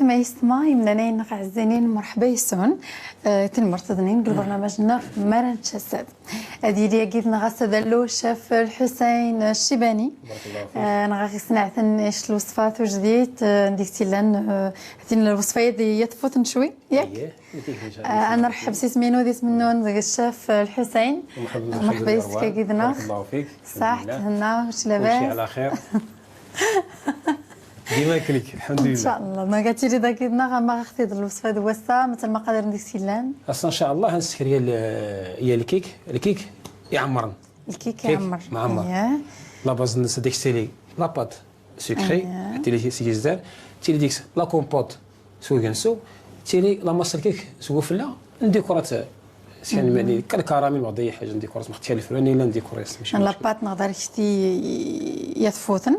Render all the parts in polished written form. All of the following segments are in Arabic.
ما يسمع يمنانين عزينين مرحبا يسون تنمرتضنين بالبرنامجنا في مرن شسد هذه اللي قيدنا غسدلو الشيف الحسين الشيباني نغاغي سنعتن ايش الوصفات جديد نديكتي لان هذين الوصفات يتفوتن شوي ياك انا نرحب سي سمينو ديس منون الشيف الحسين مرحبا يسك قيدنا بارك الله فيك صحت هنا واش لاباس كلشي على خير ديما كليك الحمد لله ان شاء الله ما قالتي لي داك ما غاختي الوصفه دوسا مثل ما قادر نديك سيلان اصلا ان شاء الله هنسكر هي الكيك يعمرن الكيك يعمر معمر لا باز الناس ديك سيلي لا بات سكري حتى لي سي زدار تيلي ديك لا كومبوت سو كنسو تيلي لا ماس الكيك سو فلا نديكورات كان يعني كالكراميل بعض اي حاجه نديكورات مختلفه الا نديكوريس ماشي لا بات نقدر شتي يتفوتن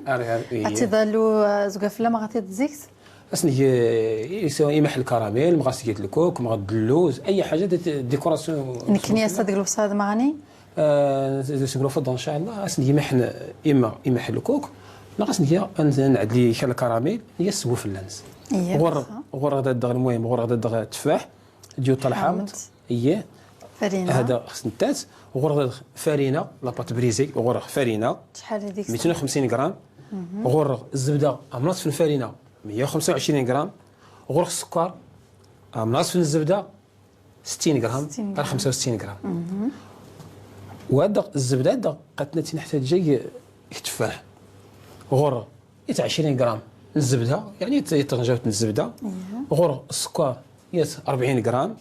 غتظلوا زقافله ما غتزيكس اسني يسوي محل الكراميل مغاسيات الكوك مغدلوز اي حاجه ديكوراسيون نكنياسه ديال الوصفه هذا مغني سيقولوا فضل ان شاء الله اسني محن اما محل الكوك ناقصني نعد لي كان الكراميل هي السوا في اللانس غور غدا الدغ المهم غور غدا الدغ التفاح ديو طلحه اييه فرينه هذا خص نتاس وغور فرينه لاباط بريزي وغور فرينه شحال هذيك 250 غرام غور الزبده نصف الفرينه 125 غرام غور السكر نصف الزبده 60 غرام 65 غرام وهذا الزبده هذا قد نحتاج تفاح غور 20 غرام الزبده يعني تنجاوت الزبده غور السكر 40 غرام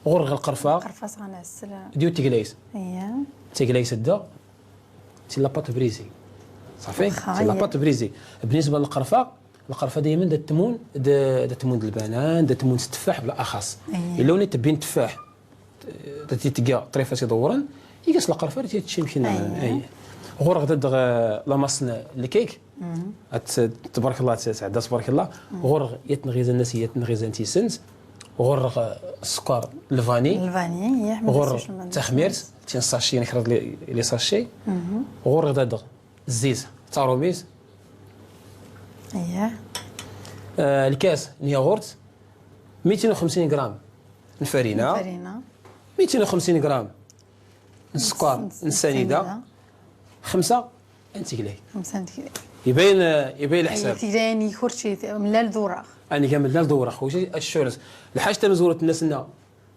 غور القرفه غنعسل ديو تيكلايس تيكلايس دا تي لاباط بريزي صافي تي لاباط بريزي بالنسبه للقرفه دائما دا التمون دا التمون البنان دا التمون التفاح بالاخص الا وليت تبين التفاح تيتلقى طريفه دورا يقاس القرفه تيتشي يمكن اي غور غدا لا ماصن الكيك تبارك الله سعدا تبارك الله غور يتنغيز الناس يتنغيز انتي سنت غور السكر الفاني غور تخميرت تين ساشي نكرد لي ساشي غور غدا الزيت تاروميز الكاس الياغورت 250 غرام الفرينه 250 غرام السكر السنيده 5 انتيكلاي يبين الحساب تيراني خرشي من الذوره اني كامل لا الدوره خوشي الشورس الحاجه تمزوره الناس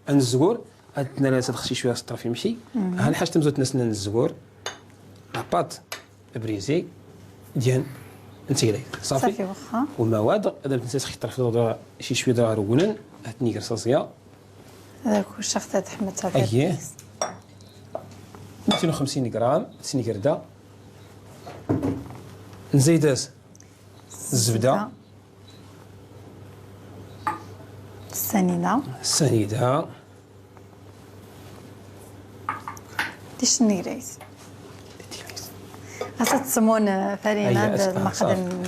الزغور عندنا لا تخشي شويه الطرف يمشي ها الحاجه تمزوره الناس الزغور لاباط بريزي ديال انتيغري صافي واخا والمواد هذا تنسى خي الطرف شي شويه دابا رونن هاتني رصاصيه هذاك واش اختات احمد صافي اييه 250 غرام سنيكردا نزيدات الزبده السنيده ديش نيريت خاصها تسمون فرينه المقدم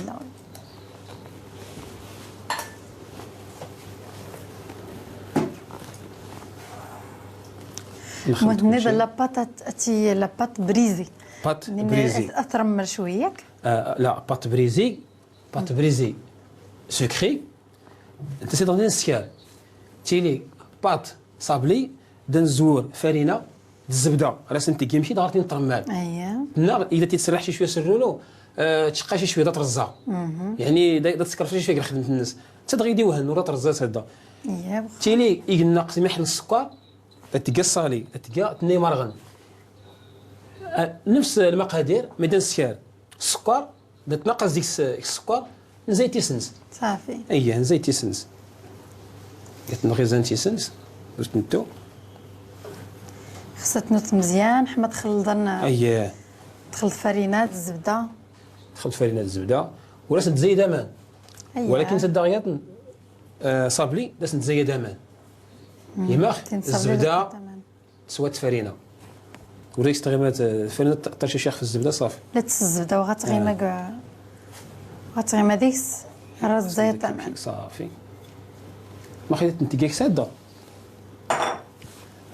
مدنيد لاباط تي لاباط بريزي بات بريزي اثرم شويه لا بات بريزي سكري انت سي دون سكال تيلي بات صابلي دنزور فرينه الزبده راه سنتي كيمشي دارتي نطرمال النار الا تيتسرح شي شويه سرولو تشقى شي شويه ترزا يعني تسكر شي شويه خدمه الناس تدغيدي وهن ورا ترزات هدا تيلي ينقص محل السكر تلقى الصالي تلقى تني مرغن نفس المقادير ميدان السكر السكر تنقص ديك السكر نزيد سنس صافي نزيد سنس كتنغيزان تيسنس باش نتو خصها تنوت مزيان حما تخلطنا تخلط فرينات الزبده ولا تزيد امان ولكن تدغيات صابلي داس تزيد امان يماخ الزبده سوات فرينه وريك تغيمات الفرينه طرش شي في الزبده صافي لا تس الزبده وغتغيما كاع غتغيما ديكس راه زيت امان صافي ما خيت نتيكيك ساده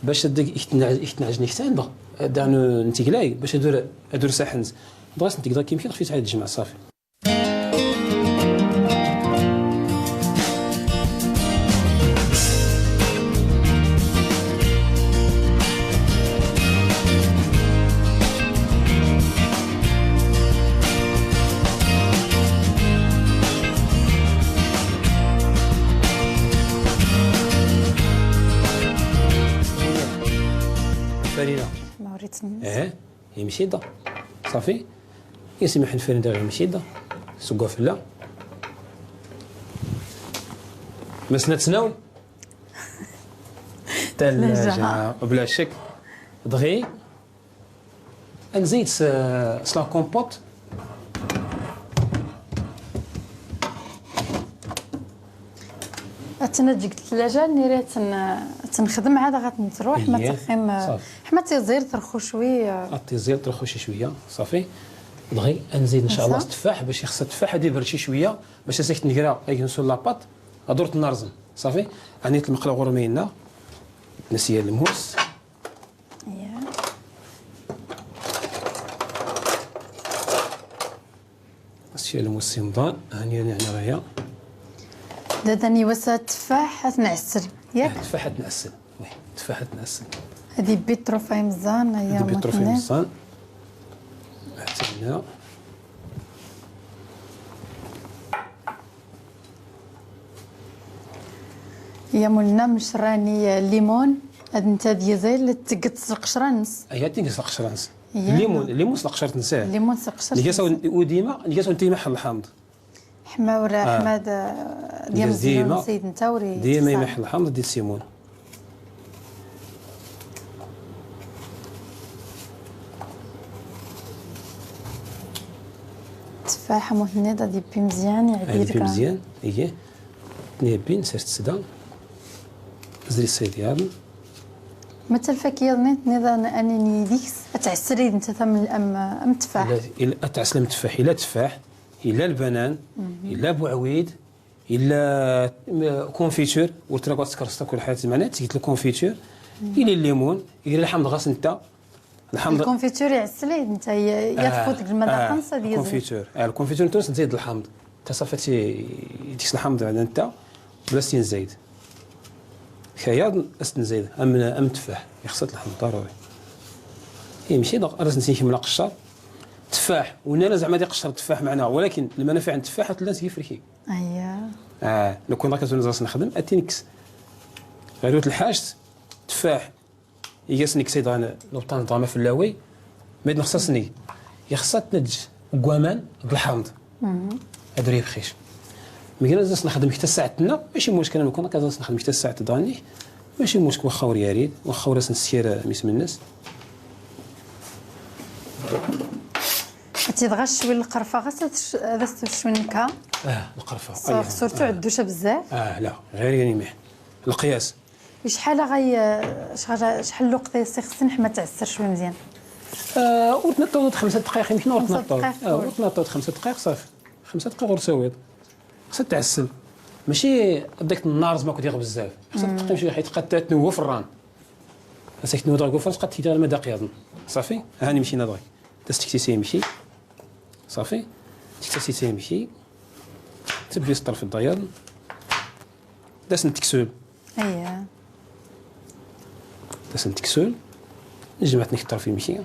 باش ديك يتنعجني حتى عندها دانو نتيكلاي باش ادور ساحنز دراس نتيك كيمكن خفيت عاد الجمع صافي يمشي دا صافي يسمح الفرن ديالو يمشي دا سوقو فلا مسنا تسناول ثلاجة بلا شك دغي نزيد سلا كومبوت تنجيك الثلاجه نيري تنخدم عاد غتروح ما تخيم حما تيزير ترخو شويه تيزير ترخو شويه صافي دغي نزيد ان شاء الله التفاح باش يخص التفاح هادي برد شي شويه باش ساكت نقرا نسول لاباط درت النرزم صافي عنيت المقله غرمينا نسيه الموس نسيه الموس سيمضان هاني غايا داداني وسا التفاح تنعسل ياك التفاح تنعسل وي التفاح تنعسل هذه بيترو فايمزان هي بيترو فايمزان حتى هنا يا مولنا مشراني الليمون هاد انت ديزل تقص القشره نص هي تقص القشره نص الليمون القشره تنساه الليمون القشره اللي كاسو وديما اللي كاسو انت محل الحامض حما ورا حماد ديال ديما سيد انت وري ديما يمحل الحامض ديال السيمون تفاحه مهنده دي بي مزيان يعدي لك مزيان هي نيبين سير تسدا زري السيديال متى الفاكهه نيضا انني ديكس تعسري انت ثم الام تفاح الا تعسلم تفاح الا تفاح الا البنان الا بوعويد الا كونفيتور وتراكو تكرستا كل حاجه معنا تيت الكونفيتور الا الليمون الا الحمض غاس انت الحمض الكونفيتور يعسلي انت يدخل ديك المذاق خمسه ديال الكونفيتور الكونفيتور نتوس نزيد الحمض تصافي ديك الحمض عندنا انت بلا سين زايد خيار نزيد ام تفاح يخص الحمض ضروري يمشي راس نسيك من قشر تفاح وانا زعما دي قشر التفاح معنا ولكن المنافع عند التفاح لا تيفركي لو كون كنزون راس نخدم اتينكس غير الحاجت تفاح ياسني كسيد انا لو طان ضامه في اللاوي ما نخصصني يخصها تنج كوامان بالحامض هادو راه بخيش مي كنزاس نخدم حتى ساعتنا ماشي مشكل انا كون كنزاس نخدم حتى الساعه داني ماشي مشكل واخا ورياريد واخا راس نسير ميسم الناس تيبغى شويه القرفه غاس هذا شويه نكا القرفه صورتو عدوشه بزاف لا غير يعني مليح القياس شحال شحال الوقت خصني حما تعسر شويه مزيان وتنطط 5 دقائق يمكن وتنطط 5 دقائق صافي 5 دقائق ورسويد خصها تعسل ماشي داك النار زعما كيدير بزاف خصها تقيم شي حيت قد تنوى في الران خاصك تنوى داك الفرن قد تيدير المذاق ياضن صافي هاني مشينا دغيا تستكتيسي يمشي صافي تكتيسي يمشي تبلي الطرف الضياض داس نتكسول داس نتكسول جمعت نك الطرف يمشي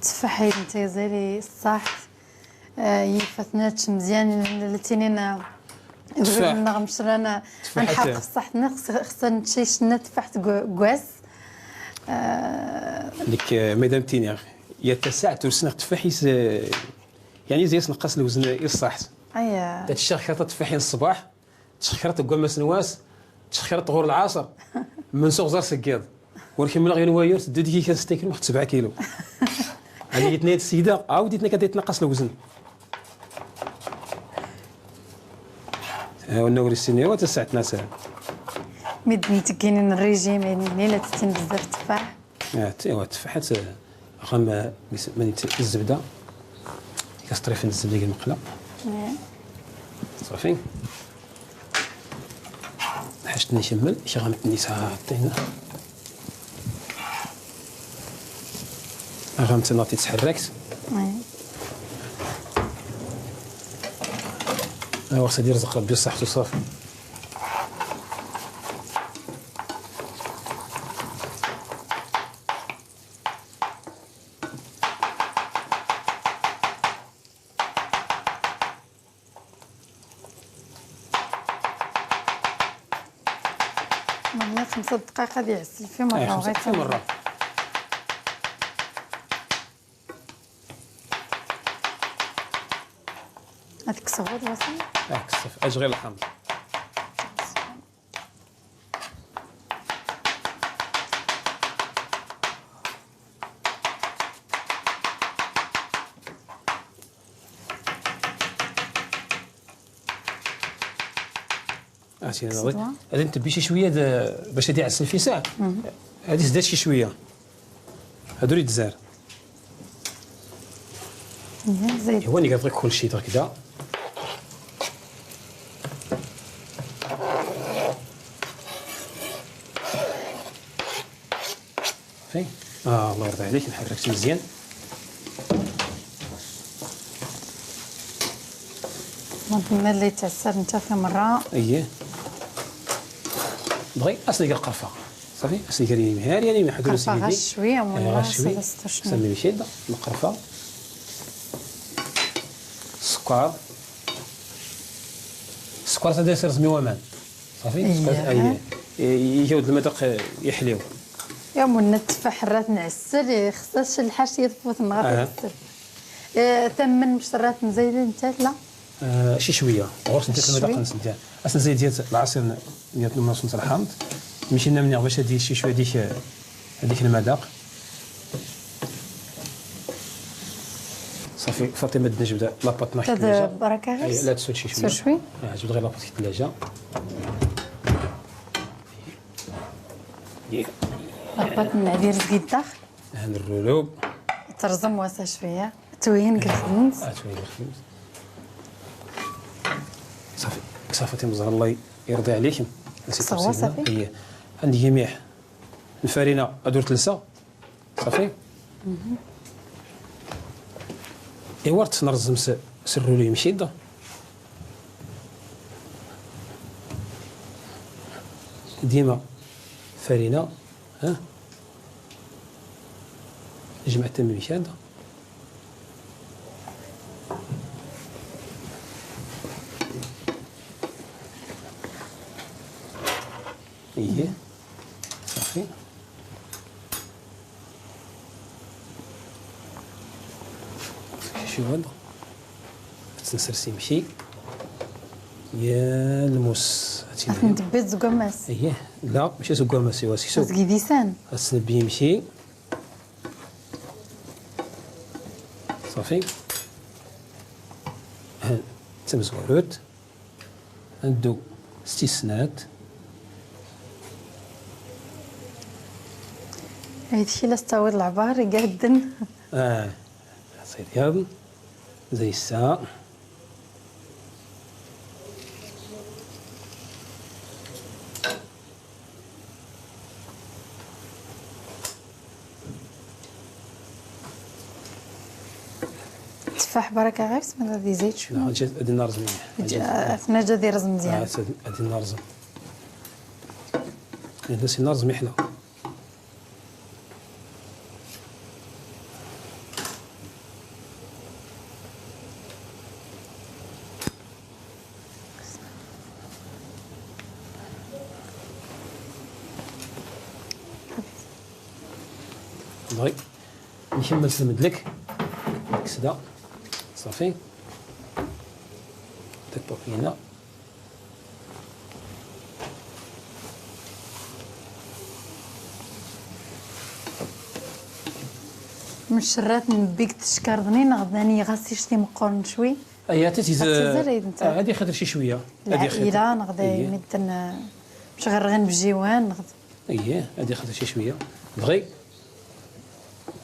تفاح انت زيري الصح يفتناتش مزيان التنين بغينا غنمشرنا نحقق صحتنا خصنا نشيشنا تفاح كواس لك مدام تينير يتسع ترسنا تفاحيس يعني زي نقص الوزن الصحت تشخيرات تفاحين الصباح تشخيرات كواس نواس تشخيرات غور العصر من سوق زار سكيض ولكن من غير نواير تدو ديك كاس تاكل واحد 7 كيلو هذه اثنين السيده عاودتنا كتنقص الوزن ونوري السنيوات تسعتنا ساعه مد كاينين الريجيم يعني لا تتين بزاف التفاح ايوا التفاحات غام الزبده كتطريف الزبده ديال المقله صافي حاجتني نشمل شي غنتني صاطينا غنتناطي تحركت خصها دير زقرب ديال صحته صافي من 5 دقائق غادي يعسل في مره وغير في مره. هذيك الصغور واصل. كسف اجي غير الحامض. غادي نتبي شي شويه باش غادي يعسل في ساعه. غادي تزداد شي شويه. هادو اللي تزار. زيد. هو اللي كيبغي كلشي هكذا. فين؟ الله يرضي عليك نحرك مزيان. نتمنى اللي يتعسل انت في مره. اييه. بغي اصلي كاع القرفه. صافي اصلي كريم هاري يعني ما حدو سيدي. غير شويه ولا شويه. سمي مشيده القرفه. السكر. السكر تدير رسمي ومان. صافي السكر اييه. يجاود المذاق يحليو. يا من التفاح رات نعسل خصهاش الحاش يطفوت نغار نعسل. ثمن مشترات مزيدين انت لا؟ شي شويه غورس انت المذاق نسد اصلا زي ديال العصير ديال نص الحامض مشينا منيغ باش هادي شي شويه هذيك المذاق. صافي فاطمه الدنج بدا لاباط نحط الثلاجه. بركه غير لا تسود شي شويه. شويه جبد غير لاباط في الثلاجه. لاباط النعدير زكيد داخل. هان الرلوب ترزم واسع شويه توين كالخبز. توين الخبز. صافي فاطمه زهر الله يرضي عليكم. صافي اييه عندي جميع الفرينه ادور تلسه. صافي ايوا تنرزم سروا لي مشيده. ديما فرينه ها جمعت تم مشاده. ايه صافي شو هذا تنسرسي مشي يا الموس هاتي ندبيت زكاماس. ايه لا ماشي زكاماس هو سيسو زكيديسان السنبي يمشي. صافي تمزوروت ندو استثناءات. هادشي لا استوعب العبار يقعدن. صيد يابل زي الساعة. تفاح بركة غير سما غادي يزيد شوية. لا غادي نرزم فينا جا دير رزم مزيان. غادي نرزم. الناس نرزم يحلى. بغي نكمل سمد لك كسدا. صافي تكبر فينا من شرات نبيك تشكرني نغداني غاسي شتي مقرن شوي. اييه تتيز هادي خاطر شي شويه العائله نغدا يمدن باش غير بجيوان نغدا. اييه هادي خاطر شي شويه بغي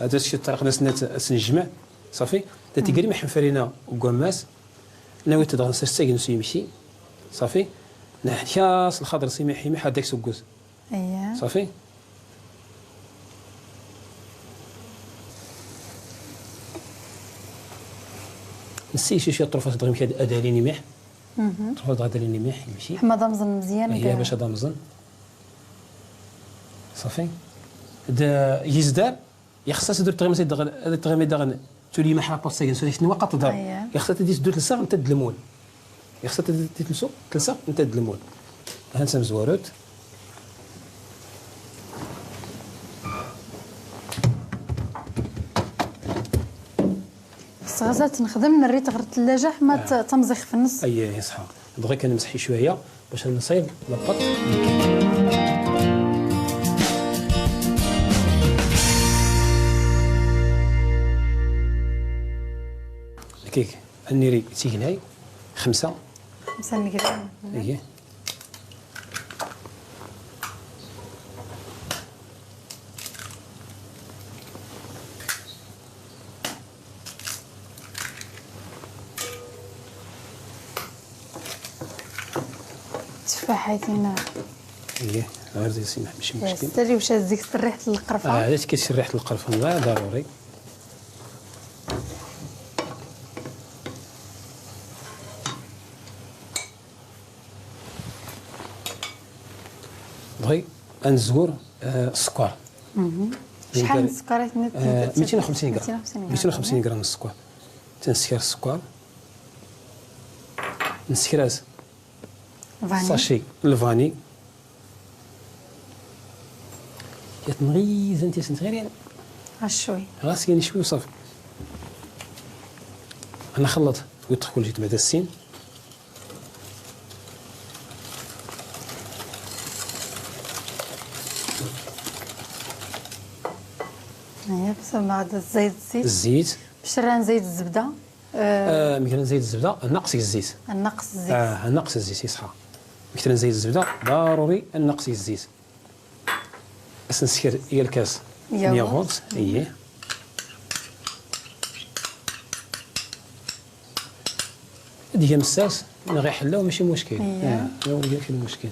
هذا الشيء الطريق ناس نجمع. صافي تيقري محن فرينا وكماس ناوي تدغن ساكن يمشي. صافي نحياس الخضر سيمحي ما حداك سكوز. اييه صافي نسي شي طرفات تدغن مشي اداليني ميح. طرفات اداليني ميح يمشي حما ضمزن مزيان. اييه باش ضمزن. صافي دا يزدار يخصها تدير تغمي دغن تولي ما حرا بوسيغن سولي شنو وقت تدار يخصها تدي تدور تلسا انت المول يخصها تدي تلسا انت المول. ها انت مزوروت غزال تنخدم نريت غير الثلاجه ما تمزيخ في النص. اي صح. دغيا كنمسحي شويه باش نصايب لاباط الكيك. النيري تيغناي 5 نقرا. ايه تفاحتنا. ايه غير زي سينا ماشي مشكل. سري واش ديك ريحه القرفه. علاش كيسير ريحه القرفه؟ لا ضروري. بغي نزور السكر. شحال من السكر؟ 250 غرام. 250 غرام السكر. تنسكر السكر، نسكراز ساشي الفاني يتنغيز انت تنغير شوي غاس يعني شوي وصافي. انا خلط ويدخل جيت بعد السين بس بعد الزيت الزيت باش راه نزيد الزبده. مثلا نزيد الزبده نقص الزيت. نقص الزيت. نقص الزيت يصحى. مثلا نزيد الزبده ضروري نقص الزيت. بس نسكر هي الكاس ياغورت. اييه ديال مساس غير حلاو ماشي مشكل. ولكن كاين مشكل.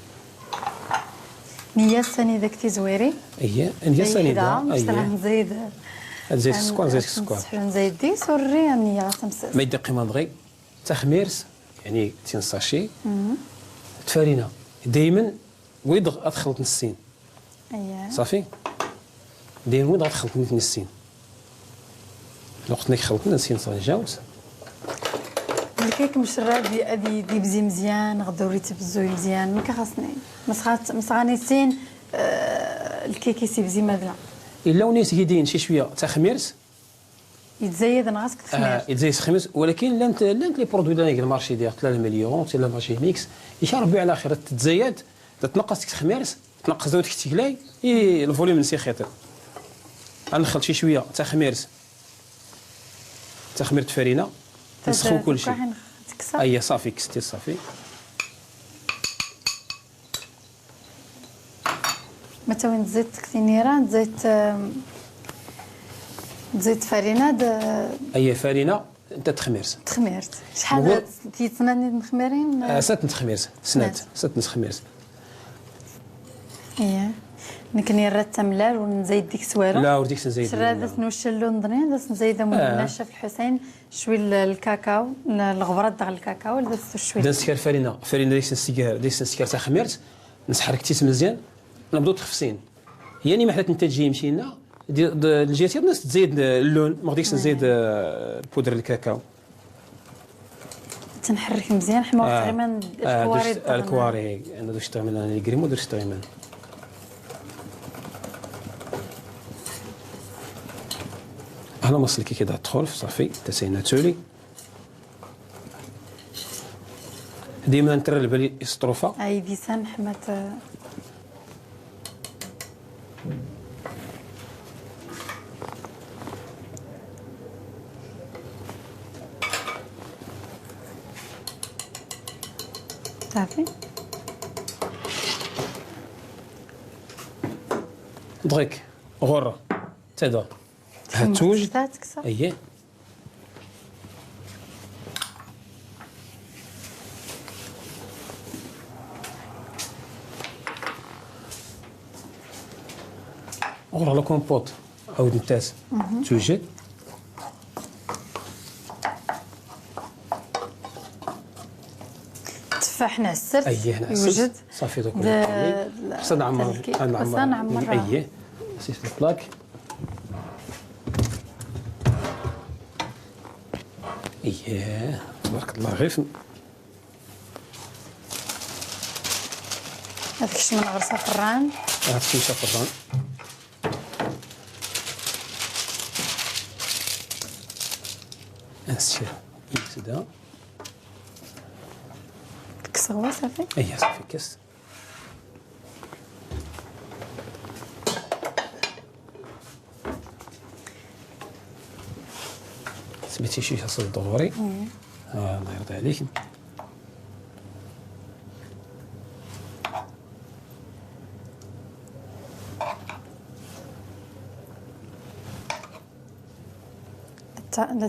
نية سنيده كتي زويري. نية سنيده. نزيد زيت السكر. زيت السكر نزيد ديس وري النية تمساس. ما يدقي ما دغي تخميرس يعني تنساشي تفارينه دائما ويدغ ادخلت نسين. صافي دايما ويدغ ادخلت نسين. الوقت اللي خلطنا نسين صافي جاوز. الكيك مشرب دي بزي مزيان غدوري تبزوي مزيان ما كخاصني مسغانيتين. الكيك يسيبزي مادلا الا ونيت هيدين شي شويه تخميرس يتزايد نغاسك تخمير. يتزايد خميس ولكن لانت لي برودوي ديال المارشي ديال 3 مليون ولا مارشي ميكس يشربوا على خير تتزايد تتنقص تخميرس تنقص دوت كتيكلاي الفوليوم نسي خيطر. غنخلط شي شويه تخميرس تخمير فرينه نسخو كلشي. اي صافي كستي صافي. متى وين زيت كثيرة زيت فرينة. اي فرينه انت تخميرس. تخميرت شحال تيتناني نخميرين؟ 6 نتخميرس سنات 6 نتخميرس. نكني رات تملال ونزيد ديك سوالو. لا وديك نزيد شرادت نوشلو نضنين داس نزيد ناشف الحسين شوي الكاكاو الغبره دغ الكاكاو داس شوي نسكر فرينه ديك نسكر تخميرت نسحرك تيس مزيان نبداو تخفسين. يعني ما حدات انت تجي مشينا الجهه الناس تزيد اللون ما غاديش نزيد بودر الكاكاو. تنحرك مزيان حما تقريبا الكواري انا دوش تعمل انا الكريمو دوش تعمل. هنا مصل كي كده تدخل صافي تسينا تولي ديما نتر البالي استروفا. اي ديسان حمات صافي دغيك غره تدا هتوج. اييه غره لا كومبوت عاود نتاس توجد. تفاح نعسرت. اييه نعسرت صافي دوك خصنا نعمر. اييه نسيت البلاك. اييه تبارك الله غير هذاك الشيء من غرسه فران. هذاك الشيء فران. نسير يكسدها كسغوا صافي. اي صافي كاس. سميتي شي صوص دغوري. الله يرضي عليك.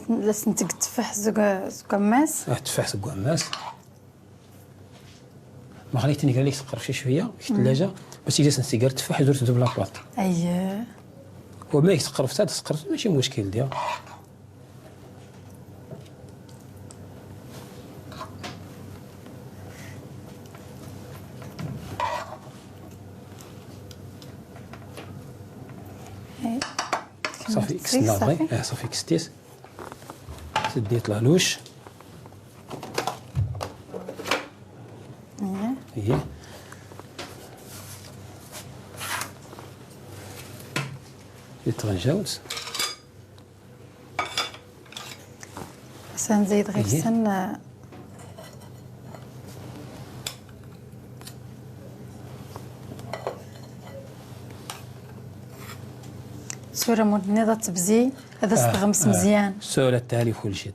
لا سنتك تفاح زكاماس. تفاح زكاماس. ما خليتني قال لك تقرب شي شويه في الثلاجه باش تجي نسيقر التفاح درت دوب لاباط. اييه. وما يتقرفت هذا تقرفت ماشي مشكل ديال. صافي كسنا غير صافي كستيس. سديت لالوش. اييه. يتغنجاوز. سنزيد غير سن سورة مدنيضة تبزي هذا استغمس مزيان. سورة التالي كل شيء.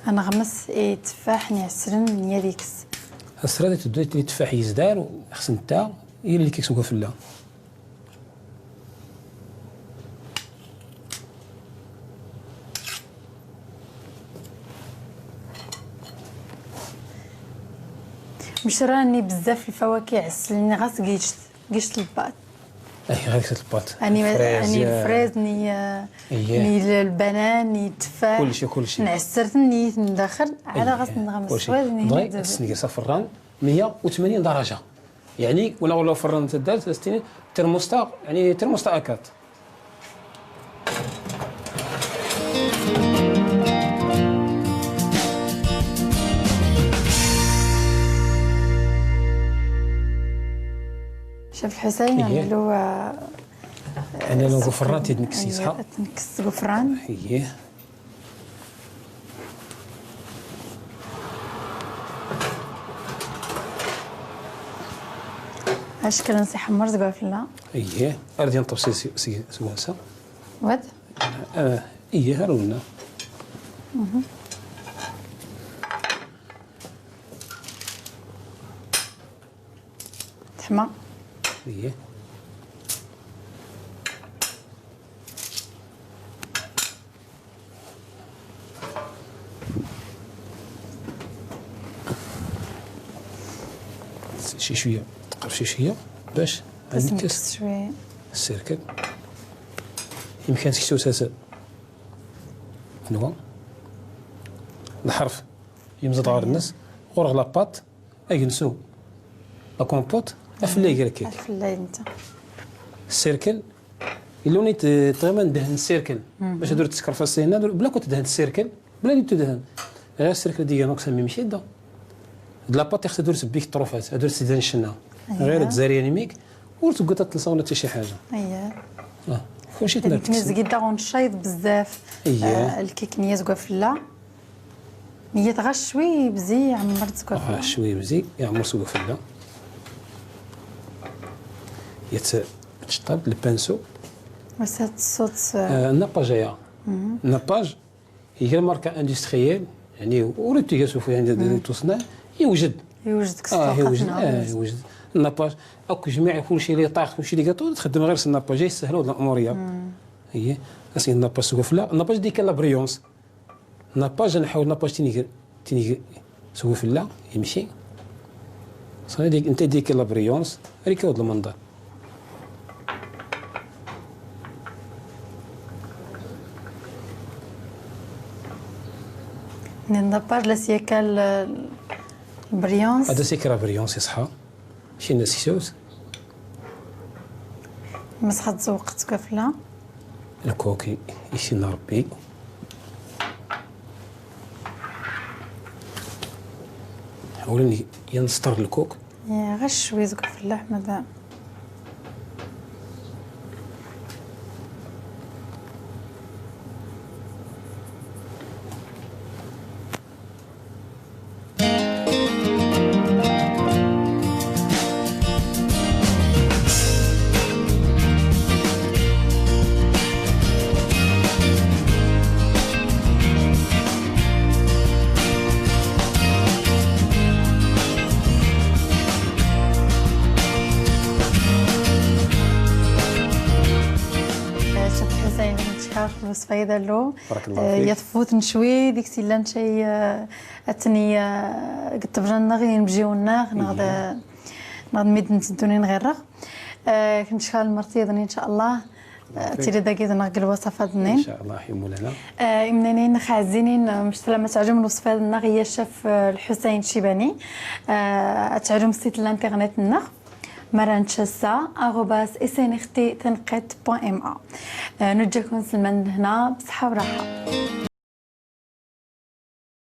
انا غمس تفاح نعسرن يا ديكس السرا تدوي تفاح يزدار وخص نتا هي اللي كيكسوها في اللون. مش راني بزاف الفواكه عسلني غاس قيشت الباط. غير كسات الباط. اني الفريز ني البنان ني التفاح كل شيء نعسرت ني ندخل على غاس نغمس السواد ني السنيه فران 180 درجه يعني ولا فران تدار 60 ترموستا يعني ترموستا اكات. شوف الحسين نعملو انا لو غفران تنكسي صح تنكس غفران. اييه. اش كان نصيح حمر زقا في الله. اييه اردي نطبسي سواسه واد اييه هرونا. تحمى. اييه. شي شويه تقرب شي شويه باش نكس شويه السيركل يمكن تكتو ساسا نوا الحرف يمزد غير الناس ورغ لاباط اجنسو لا كومبوت افلاي غير كيك افلاي انت السيركل اللوني تغيما ندهن السيركل باش درت تسكر السينا بلا كنت تدهن السيركل بلا تدهن غير السيركل ديالو كسمي مشي دا لاباط خصها درت بيك طروفات درت سيدان الشنا غير تزارياني ميك ورتبقى تلصق ولا حتى شي حاجه. اييه. كلشي تنركز. كنيز قدا غنشيط بزاف. الكيك نيا زقافله نيا غير شوي بزي عمر زقافله. شوي بزي يعمر زقافله. تشطب البانسو. بس هاد الصوت الناباجيه. الناباج هي ماركه اندستريال يعني وريتو يسوف يعني تصنع يوجد يوجد الناباج اكو جميع كلشي اللي طاق كلشي اللي قاطو تخدم غير الناباج يسهلوا الاموريه. هي اسي الناباج سوفلا الناباج ديك لا بريونس الناباج نحاول الناباج تيني سوفلا يمشي صافي ديك انت ديك لا بريونس ريكود المنظر. الناباج لا سيكال بريونس هذا سيكرا بريونس يصحى شي ناس يسوس مسحة تزوق تكفلها الكوكي يشينا ربي أولا ينسطر الكوك يا غير شويه زكر في اللحمه دا. في الوصفه دالو بارك الله فيك. يطفوت نشوي ديك سيلان شي اتني قلت بجانا غير نبجيونا نغدا ميد نتدوني نغير كنت شحال مرتي ظني ان شاء الله تيري داكي نغقل الوصفات دنين ان شاء الله حي مولانا امنين خازينين مش لما تعجبهم الوصفات دنا غير الشيف الحسين الشيباني تعجبهم السيت الانترنت دنا maranchassa@snrt.ma نرجعكم سلمان هنا بصحة وراحة.